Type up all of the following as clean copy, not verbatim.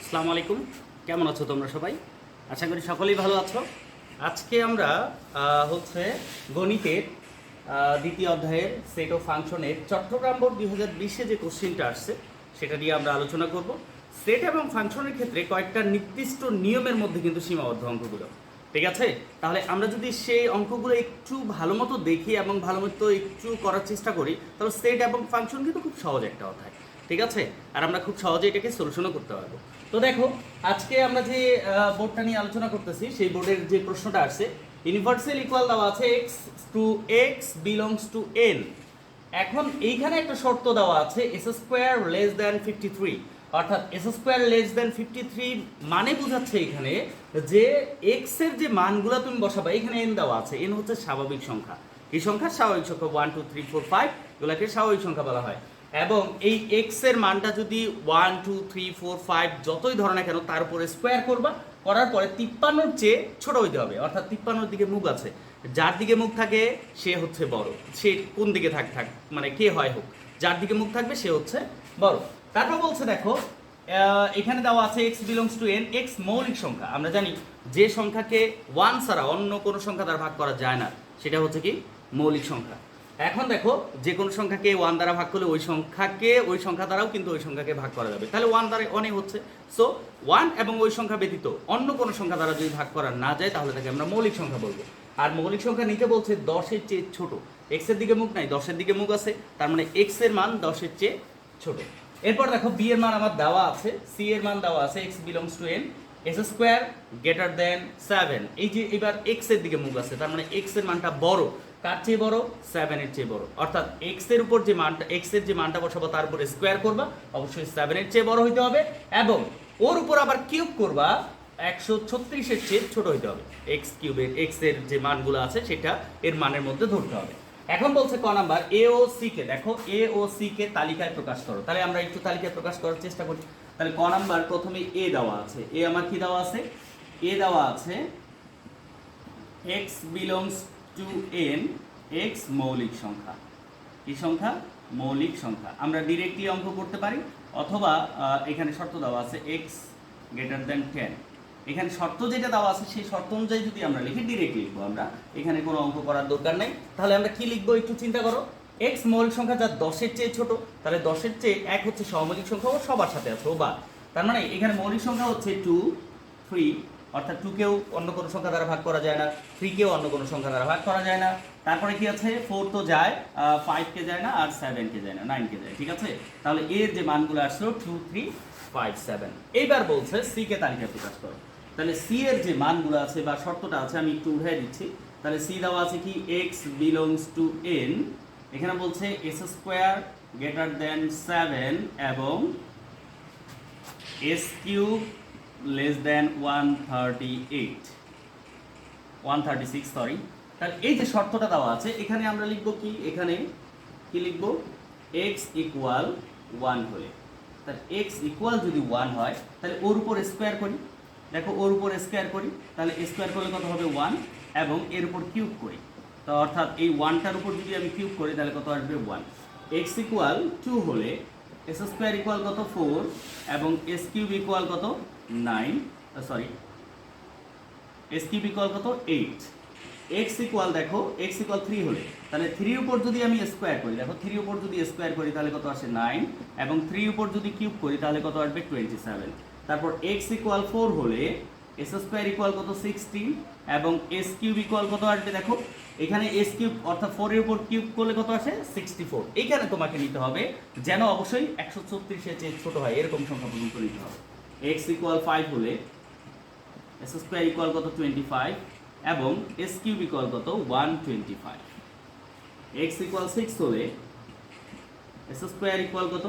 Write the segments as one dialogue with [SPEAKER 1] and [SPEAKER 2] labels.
[SPEAKER 1] আসসালামু আলাইকুম, কেমন আছো তোমরা সবাই? আশা করি সকলেই ভালো আছো। আজকে আমরা গণিতের দ্বিতীয় অধ্যায়ের সেট অফ ফাংশনের চট্টগ্রাম বোর্ড 2020-এ যে কোশ্চেনটা আসছে সেটা নিয়ে আমরা আলোচনা করব। সেট এবং ফাংশনের ক্ষেত্রে কয়েকটা নির্দিষ্ট নিয়মের মধ্যে কিন্তু সীমাবদ্ধ অঙ্কগুলো, ঠিক আছে? তাহলে আমরা যদি সেই অঙ্কগুলো একটু ভালো মতো দেখি এবং ভালো মতো একটু করার চেষ্টা করি, তাহলে সেট এবং ফাংশন কিন্তু খুব সহজ একটা অধ্যায়, ঠিক আছে? আর আমরা খুব সহজে এটাকে সলিউশনও করতে পারবো। তো দেখো, আজকে আমরা যে বোর্ডটা নিয়ে আলোচনা করতেছি সেই বোর্ডের যে প্রশ্নটা আসছে, ইউনিভার্সাল ইকুয়াল দেওয়া আছে x to x belongs to n. এখন এইখানে একটা শর্ত দেওয়া আছে এস স্কোয়ার লেস দ্যান 53, অর্থাৎ এস স্কোয়ার লেস দ্যান 53 মানে বোঝাচ্ছে এখানে যে এক্স এর যে মানগুলো তুমি বসাবা, এখানে এন দেওয়া আছে, এন হচ্ছে স্বাভাবিক সংখ্যা। এই সংখ্যা স্বাভাবিক সংখ্যা 1 2 3 4 5 এগুলোকে স্বাভাবিক সংখ্যা বলা হয়। এবং এই এক্স এর মানটা যদি 1 2 3 4 5 যতই ধরো না কেন তার উপরে স্কোয়ার করবা, করার পরে 53-র চেয়ে ছোট হইতে হবে, অর্থাৎ 53-র দিকে মুখ আছে, যার দিকে মুখ থাকে সে হচ্ছে বড়। সে কোন দিকে থাক মানে কে হয় হোক, যার দিকে মুখ থাকবে সে হচ্ছে বড়। তারপর বলছে দেখো, এখানে দেওয়া আছে x belongs to N, x মৌলিক সংখ্যা। আমরা জানি যে সংখ্যাকে 1 ছাড়া অন্য কোনো সংখ্যা দ্বারা ভাগ করা যায় না সেটা হচ্ছে কি মৌলিক সংখ্যা। এখন দেখো, যে কোনো সংখ্যাকে 1 দ্বারা ভাগ করলে ওই সংখ্যা দ্বারাও কিন্তু ওই সংখ্যাকে ভাগ করা যাবে। তাহলে 1 দ্বারা অনেক হচ্ছে, সো 1 এবং ওই সংখ্যা ব্যতীত অন্য কোনো সংখ্যা দ্বারা যদি ভাগ করা না যায় তাহলে তাকে আমরা মৌলিক সংখ্যা বলবো। আর মৌলিক সংখ্যা নিতে বলছে 10-এর চেয়ে ছোট। এক্স এর দিকে মুখ নাই, 10-এর দিকে মুখ আছে, তার মানে এক্স এর মান 10-এর চেয়ে ছোট। এরপর দেখো, বি এর মান আমার দেওয়া আছে, সি এর মান দেওয়া আছে x belongs to N, S square greater than 7। এই যে এবার এক্স এর দিকে মুখ আছে, তার মানে এক্স এর মানটা বড়, কার চেয়ে বড়? 7-এর চেয়ে বড়। অর্থাৎ এক্স এর উপর যে মানটা, এক্স এর যে মানটা বসাবো তার উপরে স্কোয়ার করবা, অবশ্যই 7-এর চেয়ে বড় হইতে হবে, এবং ওর উপর আবার কিউব করবা, 136-এর চেয়ে ছোট হইতে হবে। এক্স কিউবের এক্স এর যে মানগুলো আছে সেটা এর মানের মধ্যে ধরতে হবে। এখন বলছে ক নাম্বার, এ ও সি কে, দেখো এ ও সি কে তালিকায় প্রকাশ করো। তাহলে আমরা একটু তালিকায় প্রকাশ করার চেষ্টা করি। তাহলে ক নাম্বার, প্রথমে এ দেওয়া আছে, এ আমার কি দেওয়া আছে? এ দেওয়া আছে x belongs to N, x মৌলিক সংখ্যা। কি সংখ্যা? মৌলিক সংখ্যা। আমরা ডিরেক্টলি অঙ্ক করতে পারি, অথবা এখানে শর্ত দেওয়া আছে এক্স গ্রেটার দেন 10। এখানে শর্ত যেটা দেওয়া আছে সেই শর্ত অনুযায়ী যদি আমরা লিখি, ডিরেক্ট লিখবো আমরা, এখানে কোনো অঙ্ক করার দরকার নেই। তাহলে আমরা কি লিখবো একটু চিন্তা করো। এক্স মৌলিক সংখ্যা যা 10-এর চেয়ে ছোট, তাহলে 10-এর চেয়ে 1 হচ্ছে সহমৌলিক সংখ্যা, ও সবার সাথে আছে ও বা, তার মানে এখানে মৌলিক সংখ্যা হচ্ছে 2 3, অর্থাৎ 2-কেও অন্য কোনো সংখ্যা দ্বারা ভাগ করা যায় না, 3-কেও অন্য কোনো সংখ্যা দ্বারা ভাগ করা যায় না। তারপরে কি আছে? 4 তো যায়, 5-কে যায় না, আর 7-কে যায় না, 9-কে যায়, ঠিক আছে? তাহলে এর যে মানগুলো আসলো 2 3 5 7। এইবার বলছে সি কে তালিকা প্রকাশ করো। তাহলে সি এর যে মানগুলো আছে বা শর্তটা আছে আমি একটু উঠাই দিচ্ছি। তাহলে সি দেওয়া আছে কি এক্স বিলংস টু এন, এখানে বলছে এস স্কোয়ার গ্রেটার দেন 7 এবং S cube less than 136, sorry. তাহলে এই যে শর্তটা দেওয়া আছে এখানে আমরা লিখবো কি, এখানে কি লিখবো? এক্স ইকুয়াল 1 হলে, তাহলে এক্স ইকুয়াল যদি 1 হয় তাহলে ওর উপর স্কোয়ার করি। দেখো ওর উপর স্কোয়ার করি, তাহলে স্কোয়ার করলে কত হবে? 1, এবং এর উপর কিউব করি, তো অর্থাৎ এই 1টার উপর যদি আমি কিউব করি তাহলে কত আসবে? 1। এক্স ইকুয়াল 2 হলে এস স্কোয়ার ইকুয়াল কত? 4, এবং এস কিউব ইকুয়াল কত? 9, সরি, এস কিউব ইকুয়াল কত? 8। এক্স ইকুয়াল, দেখো এক্স ইকুয়াল 3 হলে, তাহলে 3 উপর যদি আমি স্কোয়ার করি, দেখো 3 উপর যদি স্কোয়ার করি তাহলে কত আসে? 9, এবং 3 উপর যদি কিউব করি তাহলে কত আসবে? 27। তারপর এক্স ইকুয়াল 4 হলে এস স্কোয়ার ইকুয়াল কত? 16, এবং এস কিউব ইকুয়াল কত আসবে? দেখো এখানে এস কিউব অর্থাৎ 4-এর উপর কিউব করলে কত আসে? 64। এইখানে তোমাকে নিতে হবে যেন অবশ্যই 136-এর চেয়ে ছোট হয় এরকম সংখ্যা পর্যন্ত নিতে হবে। এক্স ইকুয়াল 5 হলে এস স্কোয়ার ইকুয়াল কত? 25, এবং এস কিউব ইকুয়াল কত? 125। এক্স ইকুয়াল 6 হলে এস স্কোয়ার ইকুয়াল কত?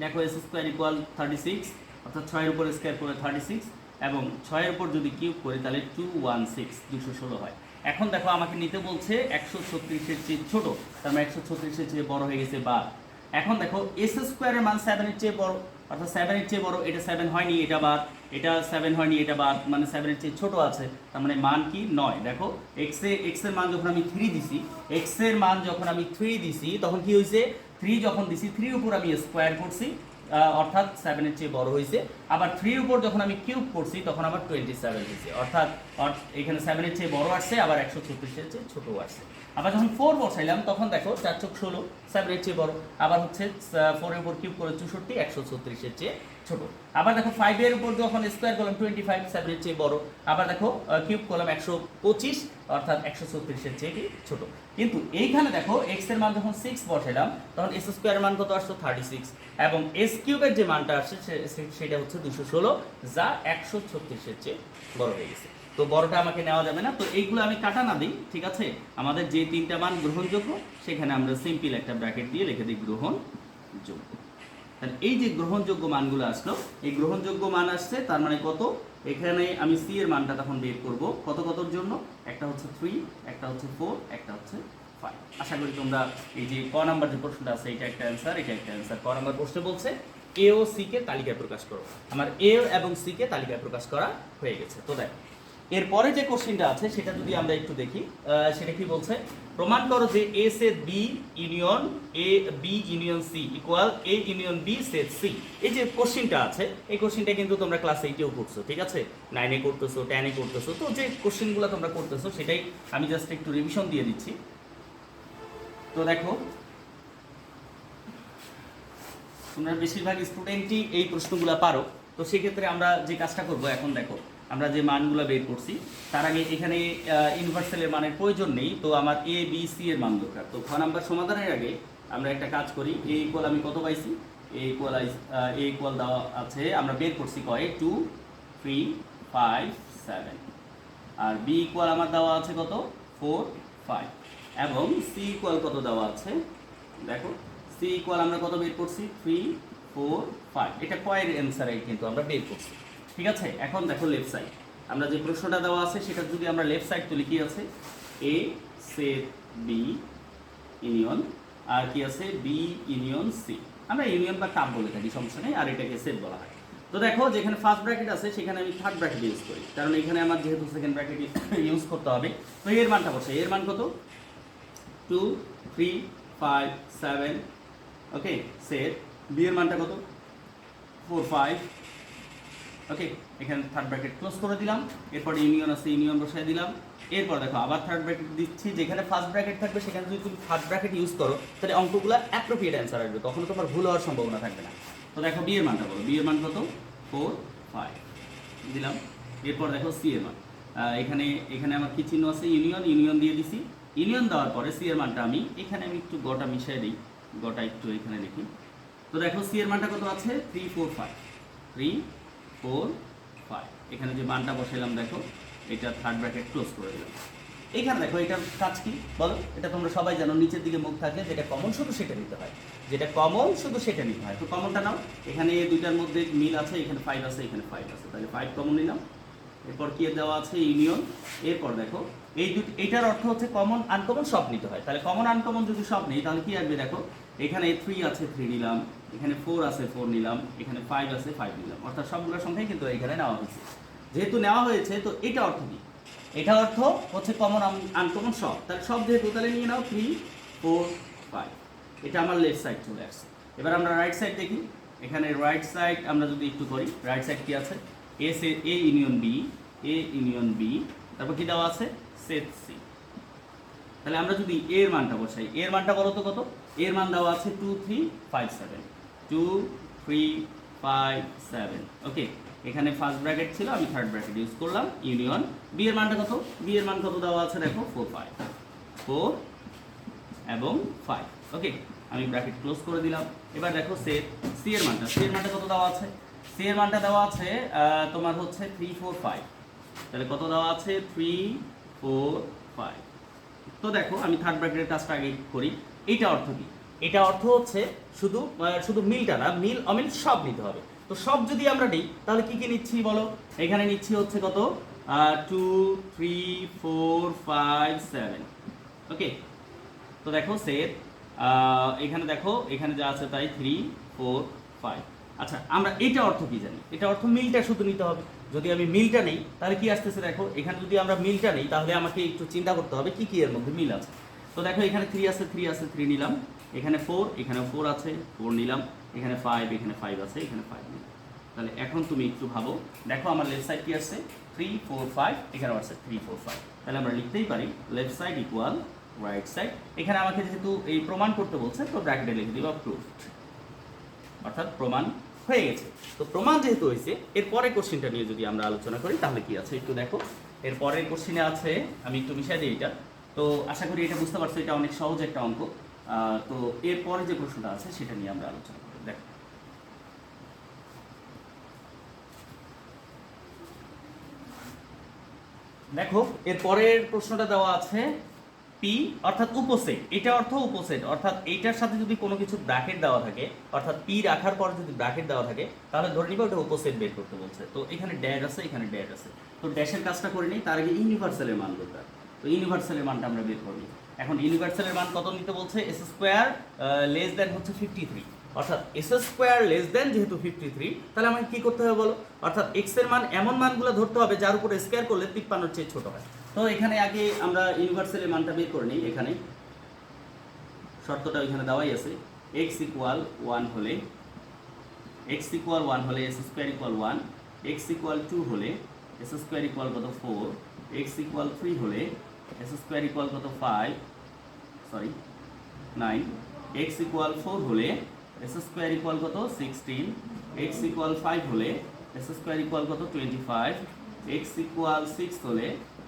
[SPEAKER 1] দেখো এস স্কোয়ার ইকুয়াল 36, অর্থাৎ 6-এর উপর স্কোয়ার করে 36, এবং 6-এর উপর যদি কিউব করি তাহলে 216 হয়। এখন দেখো আমাকে নিতে বলছে 136-এর চেয়ে ছোট, তার মানে 136-এর চেয়ে বড় হয়ে গেছে বা। এখন দেখো এস স্কোয়ারের মান 7-এর চেয়ে বড়, অর্থাৎ 7-এর চেয়ে বড়, এটা 7 হয়নি, এটা বাদ, এটা 7 হয়নি, এটা বাদ, মানে 7-এর চেয়ে ছোট আছে, তার মানে মান কি? 9। দেখো এক্স এর মান যখন আমি 3 দিছি, তখন কি হয়েছে? 3 যখন দিছি, 3 উপর আমি স্কোয়ার করছি, অর্থাৎ 7 এর চেয়ে বড় হয়েছে। আবার 3 এর উপর যখন আমি কিউব করছি তখন আবার 27 হয়েছে, অর্থাৎ এখানে 7 এর চেয়ে বড় আসছে, আবার 136 এর চেয়ে ছোট আসছে। আবার যখন 4 বসাইলাম তখন দেখো 4 চোখ 16, 7 এর চেয়ে বড়, আবার হচ্ছে 4 এর উপর কিউব করে 64, 136 এর চেয়ে ছোট। আবার দেখো 5 এর উপর যখন স্কয়ার করলাম 25, 7 এর চেয়ে বড়, আবার দেখো কিউব করলাম 125, অর্থাৎ 136 এর চেয়ে ছোট। কিন্তু এইখানে দেখো x এর মান যখন 6 বসাইলাম তখন s স্কয়ারের মান কত আসলো 36, এবং s কিউবের যে মানটা আসছে সেটা হচ্ছে 216, যা 136 এর চেয়ে বড় হয়ে গেছে। তো বড়টা আমাকে নেওয়া যাবে না, তো এইগুলো আমি কাটা না দিই, ঠিক আছে। আমাদের যে তিনটা মান গ্রহণযোগ্য সেখানে আমরা সিম্পল একটা ব্র্যাকেট দিয়ে লিখে দিই গ্রহণযোগ্য। তাহলে এই যে গ্রহণযোগ্য মানগুলো আসলো, এই গ্রহণযোগ্য মান আসছে, তার মানে কত, এখানে আমি সি এর মানটা তখন বের করব কত কতর জন্য, একটা হচ্ছে 3, একটা হচ্ছে 4, একটা হচ্ছে 5। আশা করি তোমরা এই যে ক নাম্বার যে প্রশ্নটা আছে এটা একটা অ্যান্সার, এটা একটা অ্যান্সার। ক নাম্বার প্রশ্নে বলছে এ ও সি কে তালিকায় প্রকাশ করো। আমার এ এবং সি কে তালিকায় প্রকাশ করা হয়ে গেছে। তো দেখো এরপরে যে কোশ্চেনটা আছে সেটা যদি আমরা একটু দেখি, সেটা কি বলছে, প্রমাণ করো যে A set B union A, B union C equal A union B set C. এই যে কোশ্চেনটা আছে এই কোশ্চেনটা কিন্তু তোমরা ক্লাস 8-এও করছো, ঠিক আছে, 9-এ করতেছো, 10-এ করতেছো। তো যে কোশ্চেনগুলো তোমরা করতেছো সেটাই আমি জাস্ট একটু রিভিশন দিয়ে দিচ্ছি। তো দেখো তোমরা বেশিরভাগ স্টুডেন্টই এই প্রশ্নগুলো পারো, তো সেক্ষেত্রে আমরা যে কাজটা করব, এখন দেখো আমরা যে মানগুলো বের করছি তার আগে এখানে ইউনিভার্সালের মানের প্রয়োজন নেই, তো আমার এ বি সি এর মান দরকার। তো খ নাম্বার সমাধানের আগে আমরা একটা কাজ করি, এ ইকুয়াল আমি কত পাইছি, এ ইকুয়াল দেওয়া আছে, আমরা বের করছি কয় 2, 3, 5, 7, আর বি ইকুয়াল আমার দেওয়া আছে কত 4, 5, এবং সি ইকুয়াল কত দেওয়া আছে, দেখো সি ইকুয়াল আমরা কত বের করছি 3, 4, 5। এটা কয়ের অ্যান্সারে কিন্তু আমরা বের করছি, ঠিক আছে। এখন দেখো লেফট সাইড, আমরা যে প্রশ্নটা দেওয়া আছে সেটা যদি আমরা লেফট সাইড তুলি, কি আছে এ সেট বি ইউনিয়ন, আর কি আছে বি ইউনিয়ন সি। আমরা ইউনিয়ন বা কাপ বলে থাকি, সমস্যা নেই, আর এটাকে সেট বলা হয়। তো দেখো যেখানে ফার্স্ট ব্র্যাকেট আছে সেখানে আমি থার্ড ব্র্যাকেট ইউজ করি, কারণ এখানে আমার যেহেতু সেকেন্ড ব্র্যাকেট ইউজ করতে হবে। তো এর মানটা বসে, এর মান কত 2, 3, 5, 7, ওকে, সেট বি এর মানটা কত 4, 5, ওকে, এখানে থার্ড ব্র্যাকেট ক্লোজ করে দিলাম। এরপর ইউনিয়ন আছে, ইউনিয়ন বসাই দিলাম। এরপর দেখো আবার থার্ড ব্র্যাকেট দিচ্ছি, যেখানে ফার্স্ট ব্র্যাকেট থাকবে সেখানে যদি তুমি থার্ড ব্র্যাকেট ইউজ করো তাহলে অঙ্কগুলো অ্যাপ্রোপ্রিয়েট অ্যান্সার আসবে, তখন তোমার ভুল হওয়ার সম্ভাবনা থাকবে না। তো দেখো বি এর মানটা বলো, বি এর মান কত 4, 5 দিলাম। এরপর দেখো সি এর মান, এখানে আমার কি চিহ্ন আছে, ইউনিয়ন, ইউনিয়ন দিয়ে দিছি। ইউনিয়ন দেওয়ার পরে সি এর মানটা আমি এখানে একটু গটা মিশিয়ে দিই, গটা একটু এখানে লিখি। তো দেখো সি এর মানটা কত আছে 3, 4, 5, 3, 4, 5। এখানে যে মানটা বসাইলাম দেখো, এটা থার্ড ব্র্যাকেট ক্লোজ করে দিলাম। এইখানে দেখো এটার কাজ কি বলো, এটা তোমরা সবাই জানো, নিচের দিকে মুখ থাকলে যেটা কমন শুধু সেটা নিতে হয়, যেটা কমন শুধু সেটা নিতে হয়। তো কমনটা নাও, এখানে এই দুইটার মধ্যে মিল আছে, এখানে 5 আছে, এখানে 5 আছে, তাহলে 5 কমন নিলাম। এরপর কি দেওয়া আছে ইউনিয়ন। এরপর দেখো এইটার অর্থ হচ্ছে কমন আনকমন সব নিতে হয়, তাহলে কমন আনকমন যদি সব নেই তাহলে কি আসবে দেখো, এখানে 3 আছে 3 নিলাম, এখানে 4 আছে 4 নিলাম, এখানে 5 আছে 5 নিলাম, অর্থাৎ সবগুলোর সংখ্যাই কিন্তু এখানে নেওয়া হয়েছে। যেহেতু নেওয়া হয়েছে তো এটা অর্থ কি, এটা অর্থ হচ্ছে কমন আনকমন সব, তাহলে সব যেহেতু তাহলে নিয়ে নাও 3, 4, 5। এটা আমার লেফট সাইড চলে আসছে। এবার আমরা রাইট সাইড দেখি, এখানে রাইট সাইড আমরা যদি একটু করি, রাইট সাইড কি আছে A union B, A union B, তারপর কি দেওয়া আছে সেট সি। তাহলে আমরা যদি এর মানটা বসাই, এর মানটা বলো তো কত, এর মান দেওয়া আছে 2, 3, 5, 7, 2, 3, 5, 7, ওকে। এখানে ফার্স্ট ব্র্যাকেট ছিল, আমি থার্ড ব্র্যাকেট ইউজ করলাম, ইউনিয়ন। বি এর মানটা কত, বি এর মান কত দেওয়া আছে দেখো 4, 5, 4 এবং 5, ওকে, আমি ব্র্যাকেট ক্লোজ করে দিলাম। এবার দেখো সেট সি এর মানটা, সি এর মানটা কত দেওয়া আছে, সি এর মানটা দেওয়া আছে তোমার হচ্ছে 3, 4, 5, তাহলে কত দেওয়া আছে 3, 4, 5। তো দেখো আমি থার্ড ব্র্যাকেটের কাজটা আগে করি। এইটা অর্থ কি, এটা অর্থ হচ্ছে শুধু মিলটা না, মিল অমিল সব নিতে হবে। তো সব যদি আমরা নিই তাহলে কি কি নিচ্ছি বলো, এখানে নিচ্ছি হচ্ছে কত 2, 3, 4, 5, 7, ওকে। তো দেখো সেট এখানে দেখো এখানে যা আছে তাই 3, 4, 5। আচ্ছা আমরা এটা অর্থ কি জানি, এটা অর্থ মিলটা শুধু নিতে হবে। যদি আমি মিলটা নেই তাহলে কি আসতেছে দেখো, এখানে যদি আমরা মিলটা নেই তাহলে আমাকে একটু চিন্তা করতে হবে কি কি এর মধ্যে মিল আছে। তো দেখো এখানে 3 আছে 3 আছে 3 নিলাম, এখানে 4, এখানেও 4 আছে, 4 নিলাম, এখানে 5, এখানে 5 আছে, এখানে 5 নিলাম। তাহলে এখন তুমি একটু ভাবো, দেখো আমার লেফট সাইড কি আসছে 3 4 5, এখানেও আসছে 3 4 5। তাহলে আমরা লিখতেই পারি left side equal right side. এখানে আমাকে যেহেতু এই প্রমাণ করতে বলছে, তো ব্র্যাকেটে লিখে দিব প্রুফড, অর্থাৎ প্রমাণ হয়ে গেছে। তো প্রমাণ যেহেতু হয়েছে, এর পরের কোশ্চেনটা নিয়ে যদি আমরা আলোচনা করি তাহলে কি আছে একটু দেখো। এর পরের কোশ্চেনে আছে, আমি একটু মিশাই দিই এটা, তো আশা করি এটা বুঝতে পারছো, এটা অনেক সহজ একটা অঙ্ক। তো এর পরে যে প্রশ্নটা আছে সেটা নিয়ে আমরা আলোচনা করি। দেখো দেখো এর পরের প্রশ্নটা দেওয়া আছে পি অর্থাৎ উপসেট, এটা অর্থ উপসেট, অর্থাৎ এইটার সাথে যদি কোনো কিছু ব্র্যাকেট দেওয়া থাকে, অর্থাৎ পি রাখার পর যদি ব্র্যাকেট দেওয়া থাকে, তাহলে ধরে নিবা ওটা উপসেট বের করতে বলছে। তো এখানে ড্যাশ আছে, এখানে ড্যাশ আছে, তো ড্যাশের কাজটা করে নিই, তার আগে ইউনিভার্সালের মান করতে হবে। তো ইউনিভার্সালের মানটা আমরা বের করি। এখন ইউনিভার্সালের মান কত নিতে বলছে, এস স্কোয়ার লেস দেন হচ্ছে 53, অর্থাৎ এস স্কোয়ার লেস দেন যেহেতু 53, তাহলে আমাকে কি করতে হবে বলো, অর্থাৎ এক্স এর মান এমন মানগুলো ধরতে হবে যার উপর স্কোয়ার করলে 53 চেয়ে ছোট হয়। তো এখানে আগে আমরা ইউনিভার্সালের মানটা বের করে নিই। এখানে শর্তটা এখানে দেওয়াই আছে, এক্স ইকুয়াল 1 হলে, এক্স ইকুয়াল 1 হলে S square equal 1, x equal 2 হলে এস স্কোয়ার ইকুয়াল কত 4, এক্স ইকুয়াল 3 হলে এস স্কোয়ার ইকুয়াল কত 9, এক্স ইকুয়াল 4 হলে এস স্কোয়ার ইকুয়াল কত 16, এক্স ইকুয়াল 5 হলে এস স্কোয়ার ইকুয়াল কত 25, এক্স ইকুয়াল 6 হলে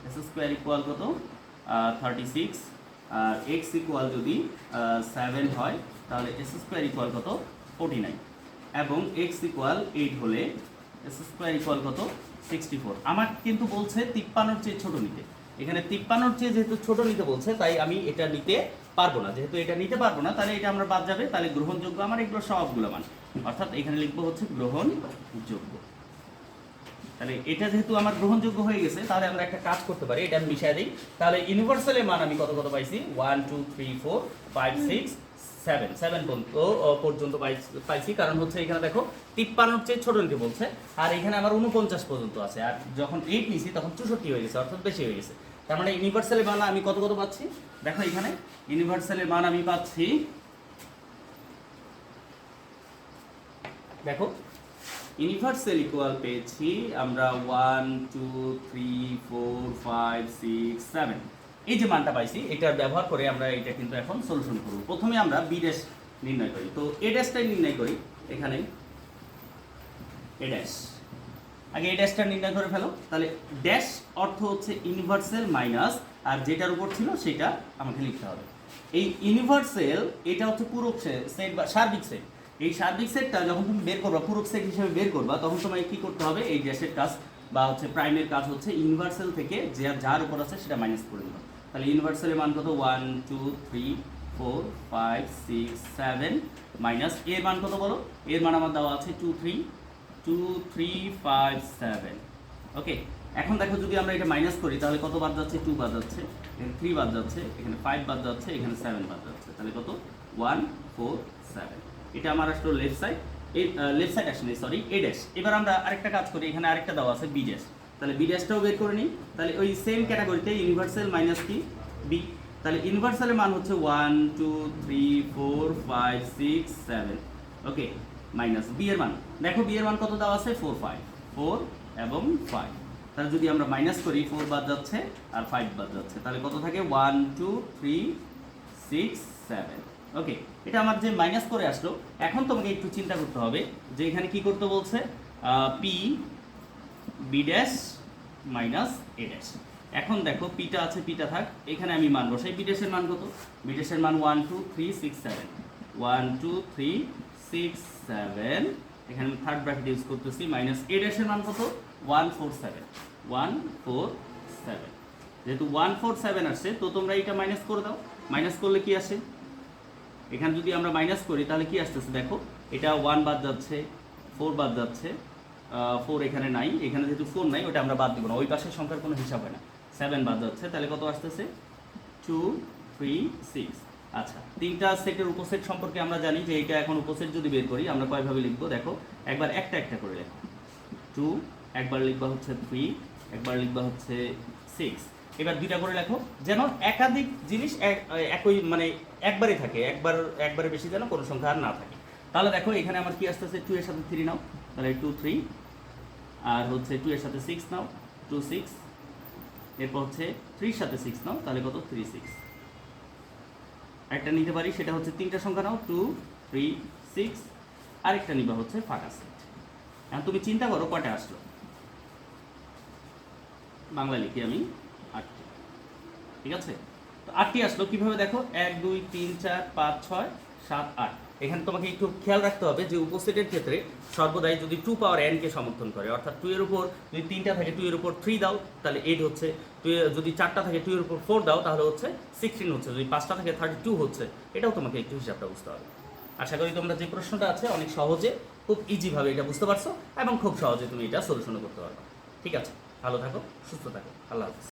[SPEAKER 1] এস স্কোয়ার ইকুয়াল কত 36, আর এক্স ইকুয়াল যদি 7 হয় তাহলে এস স্কোয়ার ইকুয়াল কত 49, এবং এক্স ইকুয়াল 8 হলে এস স্কোয়ার ইকুয়াল কত 64। আমার কিন্তু বলছে 53-র চেয়ে ছোট নিতে, এখানে 53-র চেয়ে যেহেতু ছোট নিতে বলছে, তাই আমি এটা নিতে পারবো না। যেহেতু এটা নিতে পারবো না, তাহলে এটা আমরা বাদ যাবে, তাহলে গ্রহণযোগ্য আমার এগুলো সবগুলো মান, অর্থাৎ এখানে লিখবো হচ্ছে গ্রহণযোগ্য। তাহলে এটা যেহেতু আমার গ্রহণযোগ্য হয়ে গেছে, তাহলে আমরা একটা কাজ করতে পারি, এটা আমি মিশিয়ে দিই। তাহলে ইউনিভার্সালের মান আমি কত কত পাইছি, 1 2 3 4 5 6 7 পর্যন্ত পাইছি, কারণ হচ্ছে এখানে দেখো 53-র চেয়ে ছোট নিতে বলছে, আর এখানে আমার 49 পর্যন্ত আছে, আর যখন 8 নিছি তখন 64 হয়ে গেছে, অর্থাৎ বেশি হয়ে গেছে। তার মানে ইউনিভার্সালের মান আমি কত কত পাচ্ছি, দেখো এখানে ইউনিভার্সালের মান আমি পাচ্ছি, দেখো ইউনিভার্সাল ইকুয়াল পেয়েছি আমরা 1 2 3 4 5 6 7, এই যে মানটা পাইছি, এটার ব্যবহার করে আমরা এটা কিন্তু এখন সলিউশন করব। প্রথমে আমরা বি ড্যাশ নির্ণয় করি, তো এ ড্যাশটাই নির্ণয় করি। এখানে এ ড্যাশ, আগে এ ড্যাশটা নির্ণয় করে ফেলো। তাহলে ড্যাশ অর্থ হচ্ছে ইউনিভার্সাল মাইনাস, আর যেটার উপর ছিল সেটা আমাকে লিখতে হবে। এই ইউনিভার্সাল এটা হচ্ছে পূরক সেট বা সার্বিক সেট, এই সার্বিক সেটটা যখন তুমি বের করবা, পূরক সেট হিসেবে বের করবা, তখন তোমায় কি করতে হবে, এই ড্যাশের কাজ বা হচ্ছে প্রাইমের কাজ হচ্ছে ইউনিভার্সাল থেকে যার উপর আছে সেটা মাইনাস করে দেবো। তাহলে ইউনিভার্সালের মান কত 1 2 3 4 5 6 7, মাইনাস এর মান কত বলো, এর মান আমার দেওয়া আছে 2 3 5 7। ওকে, এখন দেখো যদি আমরা এটা মাইনাস করি তাহলে কত বাদ যাচ্ছে, 2 বাদ যাচ্ছে, এখানে 3 বাদ যাচ্ছে, এখানে 5 বাদ যাচ্ছে, এখানে 7 বাদ যাচ্ছে, তাহলে কত 1 4 7। এটা আমার আসলে লেফট সাইড, এই লেফট সাইড আসলে সরি এ ড্যাশ। এবার আমরা আরেকটা কাজ করি, এখানে আরেকটা দেওয়া আছে বি ড্যাশ, তাহলে বি ড্যাশটাও বের করে নিই। তাহলে ওই সেম ক্যাটাগরিতে ইউনিভার্সাল মাইনাস কি বি, তাহলে ইউনিভার্সালের মান হচ্ছে 1 2 3 4 5 6 7। ওকে, মাইনাস বি এর মান, দেখো বি এর মান কত দেওয়া আছে 4 এবং 5, তাহলে যদি আমরা মাইনাস করি 4 বাদ যাচ্ছে আর 5 বাদ যাচ্ছে, তাহলে কত থাকে 1 2 3 6 7। ওকে, এটা আমার যে মাইনাস করে আসলো, এখন তোমাকে একটু চিন্তা করতে হবে যে এখানে কি করতে বলছে, P B dash minus a dash. এখন দেখো পিটা আছে, পিটা থাক, এখানে আমি মান বসাই। বি ড্যাশের মান কত, বি ড্যাশের মান 1 2 3 6 7, 1 2 3 6 7, এখানে থার্ড ব্র্যাকেট ইউজ করতেছি, মাইনাস এ ড্যাশের মান কত 1 4 7, 1 4 7। যেহেতু 1 4 7 আসছে, তো তোমরা এটা মাইনাস করে দাও। মাইনাস করলে কি আসে, এখানে যদি আমরা মাইনাস করি তাহলে কি আসতেছে, দেখো এটা 1 বাদ যাচ্ছে, 4 বাদ যাচ্ছে, 4 এখানে নাই, এখানে যেহেতু 4 নাই ওটা আমরা বাদ দিব না, ওই পাশের সংখ্যার কোনো হিসাব হয় না। 7 বাদ যাচ্ছে, তাহলে কত আসতেছে 2 3 6। আচ্ছা, তিনটা সেটের উপসেট সম্পর্কে আমরা জানি যে এটা এখন উপসেট যদি বের করি আমরা কয়ভাবে লিখবো, দেখো একবার একটা একটা করে লেখো। 2 একবার লিখবা হচ্ছে 3, একবার লিখবা হচ্ছে 6। এবার দুইটা করে লেখো, যেন একাধিক জিনিস একই মানে একবারে থাকে, একবারে বেশি যেন কোনো সংখ্যা আর না থাকে। তাহলে দেখো এখানে আমার কি আসতেছে, 2 এর সাথে 3 নাও, তাহলে 2 3, আর হচ্ছে 2 এর সাথে 6 নাও, 2 6, এরপর হচ্ছে 3 এর সাথে 6 নাও, তাহলে কত, 3 6। একটা নিতে পারি, সেটা হচ্ছে 3টা সংখ্যা নাও, 2 3 6, আরেকটা নিবা হচ্ছে ফাঁকা সেট। এখন তুমি চিন্তা করো কয়টা আসলো, বাংলা লিখি আমি 8টি, ঠিক আছে। তো 8টি আসলো কিভাবে দেখো, 1 2 3 4 5 6 7 8। এখানে তোমাকে একটু খেয়াল রাখতে হবে যে উপসেটের ক্ষেত্রে সর্বদাই যদি 2 পাওয়ার n কে সমর্থন করে, অর্থাৎ 2 এর উপর যদি 3টা থাকে 2 এর উপর 3 দাও তাহলে 8 হচ্ছে, যদি 4টা থাকে 2 এর উপর 4 দাও তাহলে হচ্ছে 16 হচ্ছে, যদি 5টা থাকে 32 হচ্ছে। এটাও তোমাকে একটু হিসাবটা বুঝতে হবে। আশা করি তোমরা যে প্রশ্নটা আছে অনেক সহজে, খুব ইজিভাবে এটা বুঝতে পারছো এবং খুব সহজে তুমি এটা সলিউশন করতে পারবে। ঠিক আছে, ভালো থাকো, সুস্থ থাকো, আল্লাহ হাফেজ।